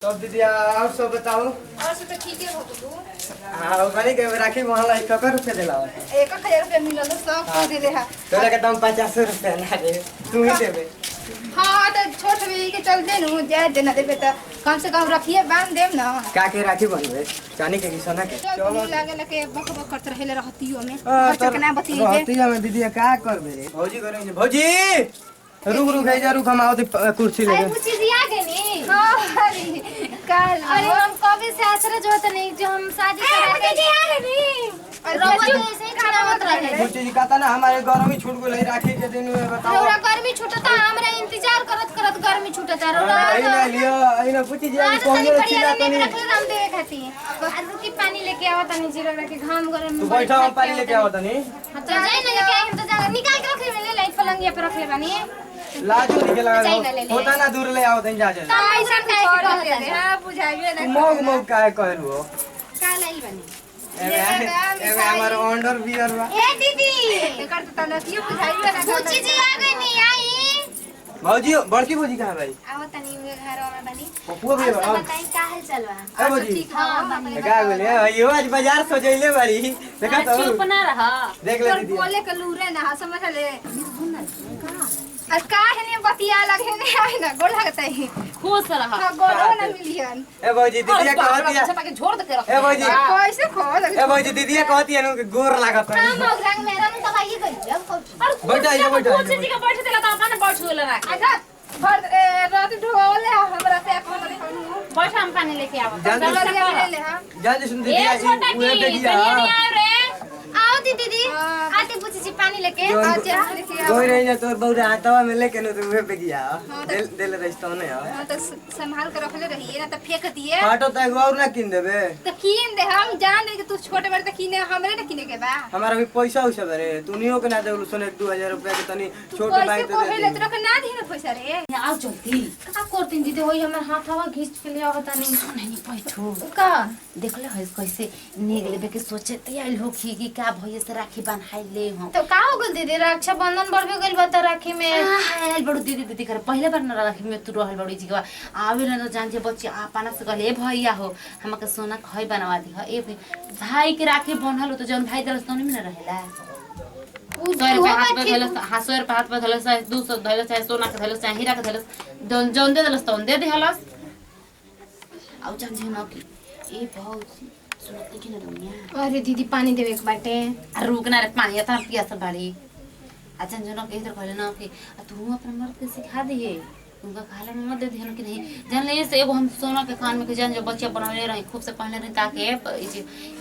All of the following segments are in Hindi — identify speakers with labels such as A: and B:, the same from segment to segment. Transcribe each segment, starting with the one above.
A: तो दीदी और सब बताओ।
B: और सब तो ठीक है हो तो तू।
A: हां बनी के राखी मोहल्ला 1 रुपए देला
B: 1000 रुपया मिलल सब कुछ दे दे हा।
A: तोरा के दाम 50 रुपए ना रे तू ही देबे।
B: हां तो छोट भी के चल दे नु जाए देना देबे त कम से कम रखिए बांध देब ना।
A: का के राखी बनबे चानी के कि सोना के
B: चलो लागे लके बक बक करत रहेले रहतियो में खर्च के ना बतिए दे
A: रहतिया में दीदी का करबे रे भौजी करेंगे भौजी रुक है जा रुक हम आओ कुर्सी ले
C: वो चीज आ गई नी।
B: हां अरे काल
C: अरे हम कभी से आसरा जो होता नहीं जो हम शादी करा के दीदी आ गई नी। रोज ऐसे ही खाना मत रहे
A: भौजी जी कहता ना हमारे गर्मी छूट गेल राखी के दिन में बताओ
B: हमरा गर्मी छूटता हमरा इंतजार करत करत गर्मी छूटता रो
A: आई ना लियो आई ना पूछी जी कौन रे चिल्ला तो नहीं
B: हम दे खाती
C: और रुकी पानी लेके आओ तनी जीरो के घाम गरम
A: तू बैठा हम पानी लेके आओ तनी
C: हां तो जाई ना लेके आई हम तो जा निकाल के रख ले ले पलंगिया पे रख ले बानी।
A: लाजो निकल लगा होता ना दूर ले आओ तनी जा जा
B: पैसा काहे के दे हां बुझाइबे ना
A: मोग मोग काहे कहलु
B: का लाइल बनी
A: एबे हमर ऑर्डर बियर बा
C: ए दीदी
B: एकर तो तनकियो बुझाइबे ना
C: वो चीज आ गई नी आई।
A: भौजी बड़की भौजी कहां भाई
C: आओ तनी घर में बनी
A: पप्पू भी बा
C: बताई का हाल चलवा।
A: ए भौजी
C: हां
A: का बोले यो आज बाजार सजैले बारी देखा तो
C: चुप ना रहा
A: देख ले
B: तोर
A: दीदी
B: बोले के लूरे ना समझ ले का है ने बतिया लगे ने आई ना गोड़ लगता है
C: खुश रहा।
B: हां गोड़ो ना मिलियन
A: ए भौजी दीदी कहती है
C: छपा के छोड़ दे के रख
A: ए भौजी
B: कैसे खोल
A: ए भौजी दीदी कहती है नु गोर लागत है
C: हम रंग मेरा में दवाई कर और
A: बैठा ये बैठा
C: कुछ जी के बैठ देला त अपन बैठ होले रख
B: अच्छा भर रात ढोले हमरा से अपन
C: बैठ हम पानी लेके आओ
A: जल्दी
B: ले ले हां
A: जल्दी सुन दीदी
C: ए छोटा
A: उहे
C: की
A: देखिए
C: कनिया नहीं आए रे आओ दीदी आते पूछी जी पानी लेके
B: अच्छा लेके
A: कोई नहीं ना तोर बहुरा हाथवा में लेके नु उहे पे गया दिल रहिस्तो ने
B: हां तो संभाल के रखले रहिए ना तो फेंक दिए
A: फाटो त एगो और ना किन देबे
B: तो कीन दे हम जान दे कि तू छोटे बड़े तो कीने हमरे ना कीने के बा
A: हमारा भी पैसा उसे रे तूनियो के ना देलु सोने 2000 रुपया के तनी छोट बाई
B: पैसे को
A: दे
B: हेले तो ना दी ना पैसा रे
C: आओ जल्दी का करतीन दीदी होई हमर हाथवा घिच के ले आवता नहीं नहीं पैठो
D: का देखले है कैसे नेग लेबे के सोचे तैयार हो कि का भैया से राखी बन्हाई ले हम
C: तो का हो गल दीदी रक्षा बंधन बढ़ गइल बा त राखी में
D: आयल बड़ू दीदी दीदी कर पहले बार न राखी में तू रहल बड़ी जी के आवे न जान जे बच्चे आपना से कहले भैया हो हमके सोना खई बनवा दी ह ए भाई के राखी बन्हल तो जौन भाई दलस तोनी में न रहेला उ 100 रुपया हाथ पे धलस हां 100 रुपया हाथ पे धलस 200 धलस सोना के धलस हीरा के धलस जौन दे दलस तौन दे देहलस आउ जान जे न कि ए भौजी सुनत कि न दुनिया
C: अरे दीदी पानी देवे के बाटे
D: आ रुक ना रे पानी त पियास बाड़ी अच्छा जो ना कहीं तो कहले ना कि तू अपना मर्द के सिखा दिए उनका खाला में मत दे ध्यान कि नहीं जान ले से एगो हम सोना के कान में के जान जो बच्चा बनवले रही खूब से पहले रही ताकि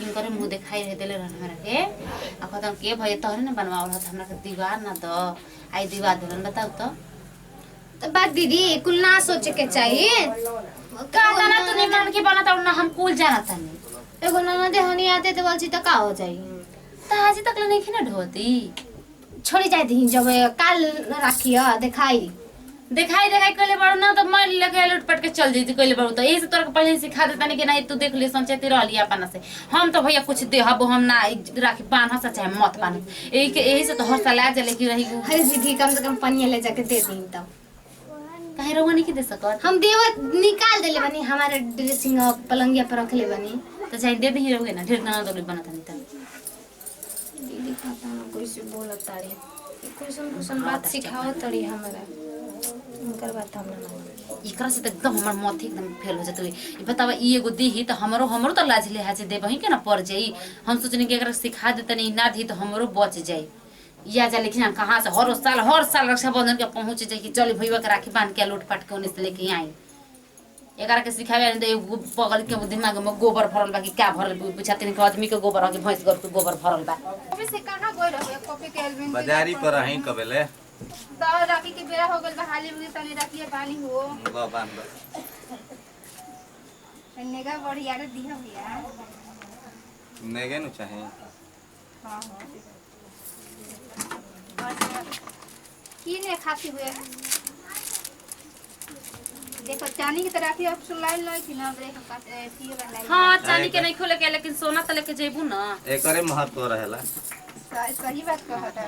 D: इनकर मुंह दिखाई रहे देले रहन हमरा के आ खतम के भई तोहरे ना बनवावल त हमरा के दीवार ना द आई दीवार देलन बताऊ
C: तो बात दीदी कुल ना सोचे के चाहिए
D: का ना तू नहीं मन के बनाता ना हम कुल जानता नहीं
C: एगो ननद हनी आते तो बोलची तो का हो जाई
D: त आज तक नहीं खिना ढोती
C: छोड़ी जाए दी जब काल राखिया दिखाई
D: कहले बड़ ना तो मैं लगे लुटपट के चल जैती कहले बड़ तो यही से तोरा के पहले सिखा देता नहीं कि नहीं तू देख ले संचेती रहली अपना से हम तो भैया कुछ दे हब हम ना राखी बांध से चाहे मत बांध यही से तो हर साल आ जले की रही
C: हर दीदी कम से कम पनिया ले जाके दे दी तब
D: काहे रहुआ नहीं कि दे सकत
C: हम देव निकाल देले बनी हमारे ड्रेसिंग पलंगिया पर रख ले बनी
D: तो चाहे दे दही रहोगे ना ढेर गाना दौड़ी बनता नहीं त
C: दीदी पता ना कैसे बोलत तारी कैसन बात सिखाओ तड़ी हमरा उनकर बात हम ना
D: इकरा से तो एकदम हमर मत एकदम फेल हो जतई ई बतावा ई एगो देही तो हमरो तो लाज ले हाजे देबही के ना पड़ जाई हम सोचनी कि एकरा सिखा देते नहीं ना दी तो हमरो बच जाई या जा लेकिन हम कहां से हर साल रक्षाबंधन के पहुंच जाई कि चल भईवा के राखी बांध के लूट पाट के ओने से लेके आई एकरा के सिखावे न एगो पगल के दिमाग में गोबर भरल बा कि का भरल बुझाते के आदमी के गोबर के भैंस के गोबर भरल बा
B: अबे से कहां गई रहे कॉपी के एल्बम
E: बाजारी पर रही कबेले
B: तो राखी के बेरा हो गइल बा हाली में तनी राखी पानी हो
E: लो बांध
B: नेगा बढ़िया रे दिया भैया
E: नेगे नु चाहे
B: हां हां की ने खाती हुए देखो चांदी की तरह की ऑप्शन लाइन लाई थी ना ब्रेक का थी वाला
D: हां चांदी के नहीं खोले के लेकिन सोना त लेके जेबू ना
E: एकरे महत्व रहेला
B: सही बात कहता है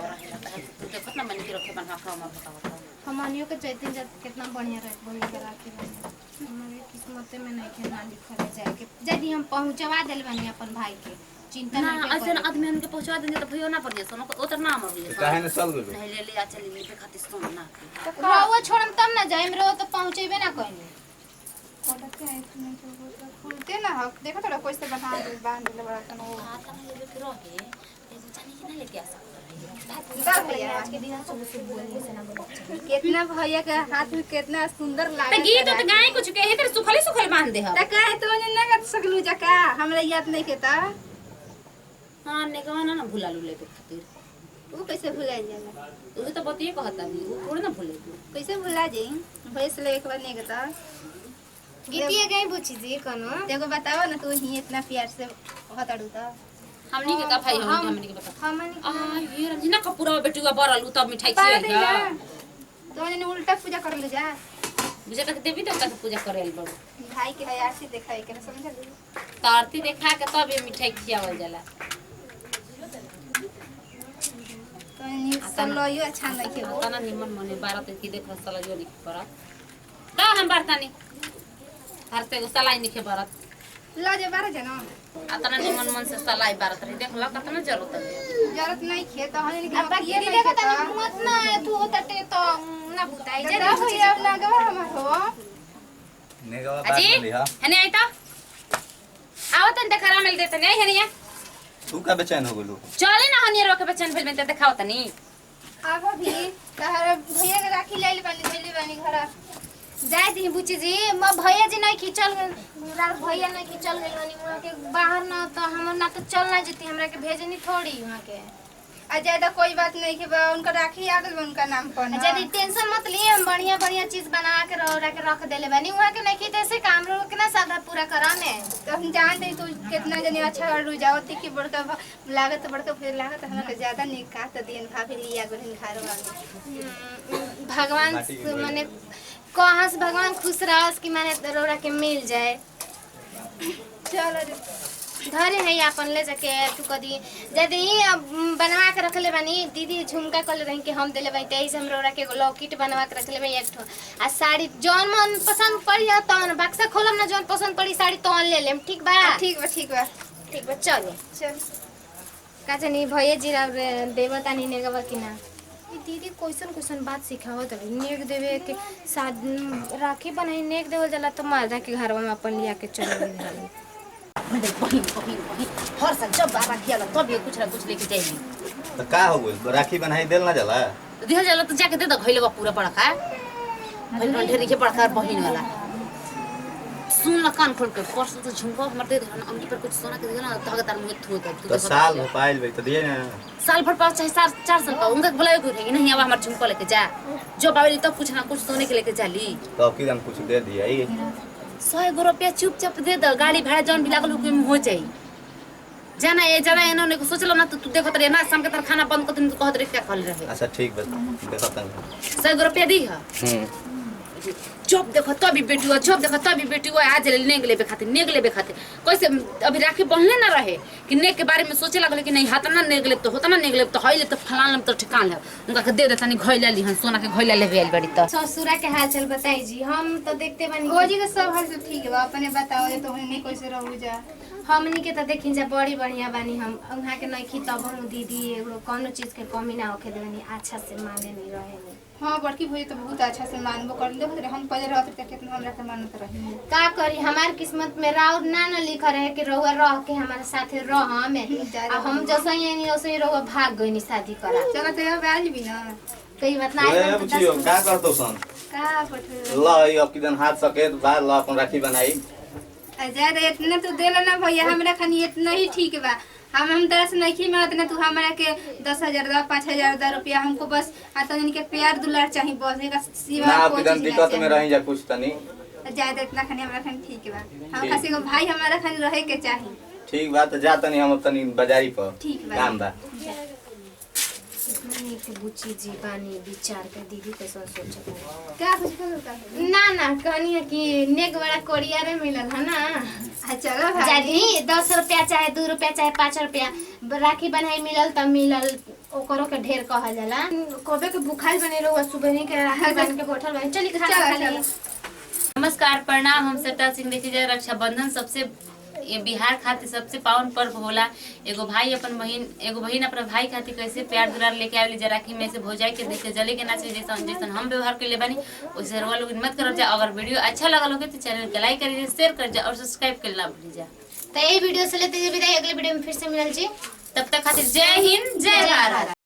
D: देखत ना मन के रखे बना का मत बताओ
C: हमनियों के चैतिन जब कितना बढ़िया रहे बढ़िया राखी बने हमारे किस्मत में नहीं के ना लिखल जाए के यदि हम पहुंचवा देल बानी अपन भाई के चिंता
D: ना
C: नहीं
D: ऐसे आदमी हमके पहुंचा देंगे तो भइयो ना पड़ जाए सोना ओतर ना मर जाए
E: काहे न चल गेलू
D: नहीं ले आ चली ले पे खातिर सोना ना
C: रहुआ छोड़म तब ना जाइम रहो तो पहुंचेबे ना कहीं
B: खुलते ना हक देखो थोड़ा कोई से बना दे बांध दे बड़ा तनो
D: आता नहीं लेके रहे एगो जानी कि ना लेके आ सकता
B: दा भैया
C: आज के दिन सब से बोलिए से ना बोले
B: कितना भैया के हाथ में कितना सुंदर
D: तो
B: लागत
D: गीत तो गाय कुछ कहे तेरे सुखले सुखले बांध दे हम
B: त काहे तो ना कर सकलू जका हमरा याद नहीं के ता
D: हां ने कहा ना भुला लू लेके खातिर
B: वो कैसे भुला जाला
D: तू तो बतिए कहता नहीं वो थोड़ी ना भूले तू
B: कैसे भुला जाई भैया से ले एक बार नहीं के ता
C: गीतिए गई बुची जी कनो
B: देखो बताओ ना तू ही इतना प्यार से हटाड़ू ता
D: हमनी के का भाई हमनी के बता
C: हमनी
D: आ ये रंजना का पूरा बेटुआ बरल तब मिठाई
B: पा
D: खिया
B: दे
D: गया
B: ना तो ने उल्टा पूजा कर ले जा
D: मुझे कहते देवी देवता के पूजा करेल बड़
B: भाई के आरती देखाई के समझ
D: तो आरती देखा के तब ये मिठाई खियावल जाला
B: तो नी सलोयो अच्छा नहीं के वो
D: तना निमन मने 12 तक की देखो साला जो लिख पड़ा का हम बारतानी हरते को सलाई निखे बरत
B: ला जे बारे जना
D: अतना निमन मन से सलाई बारत रही देख ला कतना जरूरत है
B: जरूरत नहीं खे तो हने के
C: अब ये देखा तनी मत ना तू तटे तो ना बुताई जे
B: जरा भैया लगवा हमर हो
E: नेगवा बात
D: अजी
E: कर लिहा
D: हने आइता आवत न देखरा मिल देते नहीं हने
E: तू का बेचैन हो गेलू
D: चले ना हने रोके बचन भेल में ते देखाओ तनी
B: आवा भी तहरा भैया के राखी लाइल बानी घर
C: जाय दी बुची जी म भैया जी नहीं खिचल रात भैया नहीं खिचल गेल हनी वहां के बाहर ना तो हम ना तो चल ना जती हमरा के भेजनी थोड़ी वहां के
B: आ ज्यादा कोई बात नहीं के बा उनका राखी आ गल उनका नाम पर ना
C: यदि टेंशन मत लिए हम बढ़िया बढ़िया चीज बना के रख देले बानी वहां के नहीं खिते ऐसे काम रो के ना सादा पूरा कराने
B: तो हम जानते तू कितना जने अच्छा रुजावती की बड़का लागत बड़का फिर लागत हमरा के ज्यादा निकाह त दिन भाभी लिया गुन खारो वाली
C: भगवान से माने कहाँ से भगवान खुश रहस कि माने रोरा के मिल जाए
B: चलो
C: धरे है अपन ले जाके तू कदी यदि बनवा के रखले बानी दीदी झुमका कल रही के हम देले बाई तेईस हम रोरा के लॉकेट बनवा के रखले बाई एक ठो आ साड़ी जौन मन पसंद पड़ी ह तौन बक्सा खोलम ना जौन पसंद पड़ी साड़ी तौन ले लेम ठीक बा
B: ठीक बा
C: चलो
B: चल
C: का जानी भैया जी देवता नहीं नेगवा कि ना ई दीदी क्वेश्चन बात सिखाओ त नेक देवे के साथ राखी बनाई नेक देवल जाला तो मर्दा के घरवा में अपन लिया के चल गई
D: हर साल जब बाबा खियाला तब ये कुछ ना कुछ लेके जाई
E: तो का हो गेल राखी बनाई देल ना जाला
D: दिहल जाला तो जाके दे दो खइलेबा पूरा बड़का भइल ढेरी के बड़का बहिन वाला सुन ल कान खोल के परसों तो झुमका हमर दे देना अम्मी पर कुछ सोना के दे ना तो तार मुंह थू दे
E: तो साल हो पाइल भाई तो दिए ना
D: साल भर पास चाहे 4 साल का उनका बुलाए को रहेगी नहीं अब हमार झुमका लेके जा जो बाबली तब कुछ ना कुछ सोने के लेके जाली
E: तो अब किदन कुछ दे दिया ई
D: 100 रुपया चुपचाप दे दो गाड़ी भाड़ा जौन भी लागल हुकुम हो जाई जाना ये जाना इन्होंने को सोचलो ना तू देखत रे ना शाम के तर खाना बंद कर तुम कहत रे क्या खल रहे
E: अच्छा ठीक बस देखो तन
D: 100 रुपया दी है जब देखो तभी बेटी जब देखो तभी बेटी आज नेग लेबे खातिर कैसे अभी राखी बंधले ना रहे कि नेग के बारे में सोचे लगले कि नहीं हातना नेग लेब तो होतना नेग लेब तो हइले तो फलान लेब तो ठिकान लेब उनका के दे देता नहीं घइला ली हन सोना के घइला लेबे आइल बड़ी तो
C: ससुरा के हाल चल बताई जी हम तो देखते बानी
B: भौजी के सब हाल सब ठीक बा अपने बताओ जे तो नहीं कैसे रहू जा
C: हमनी के तो देखी जा बड़ी बढ़िया बानी हम वहाँ के नहीं खी तब हम दीदी एगो कोनो चीज के कमी ना होखे देनी अच्छा से माने नहीं रहे
B: हां बड़की भौजी तो बहुत अच्छा से मानबो कर देखो रे हम पहले रहत त कितना हमरा के मानत रही
C: का करी हमार किस्मत में राउर ना लिखा रहे कि रहुआ रह के हमारे साथे रह हम जैसे ही नहीं वैसे ही रहुआ भाग गई शादी करा
B: चलो तो अब आज भी ना
C: कई बात ना
E: ओए बुझियो का करतो सन
B: का पठो
E: ल ई अब किदन हाथ सकेत बा ल अपन राखी बनाई
B: ज्यादा इतना तो देला ना भैया हमरा खानी इतना ही ठीक बा हम तरह से नहीं में उतना तू हमरा के 10,000 दा 5,000 दा रुपया हमको बस तो इनके प्यार दुलार चाहिए बस एक सिवा
E: ना
B: कोई
E: किदन
B: चीज
E: दिक्कत
B: नहीं
E: में रही जा कुछ तनी
B: ज्यादा इतना खानी हमरा खानी ठीक बा हम खासी को भाई हमारा खानी रहे के चाहिए
E: ठीक बा तो जा तनी हम तनी बाजारी पर
B: ठीक बा
E: काम बा
C: के बुची जी बानी विचार के दीदी के सोच
B: क्या कुछ कर
C: ना कहनी है कि नेक बड़ा कोरिया रे मिलल है ना
B: चलो भाई
C: जादी 10 रुपया चाहे 2 रुपया चाहे 5 रुपया राखी बनाई मिलल त मिलल ओकरो के ढेर कहल जाला। कबे के भूखाइल बने रहुआ सुबह ही के राखी बन के बैठल बने। चली खाना खा ली।
D: नमस्कार प्रणाम, हम सट्टा सिंह। देखिए जाए रक्षाबंधन सबसे ये बिहार खातिर सबसे पावन पर्व होला। एगो भाई अपन बहन एगो बहन अपना भाई खातिर कैसे प्यार दुलार लेके आवेली जा राखी में से भौजाई के देख के जले के ना चाहिए। जैसन हम व्यवहार के ले बानी वैसे रोवा लोग मत करब जा। अगर वीडियो अच्छा लगल होगे तो चैनल के लाइक करिए, शेयर कर जा और सब्सक्राइब कर ना भूल जा।
C: तो ये वीडियो से लेते विदाई, अगले वीडियो में फिर से मिलल जी।
D: तब तक खातिर जय हिंद जय भारत।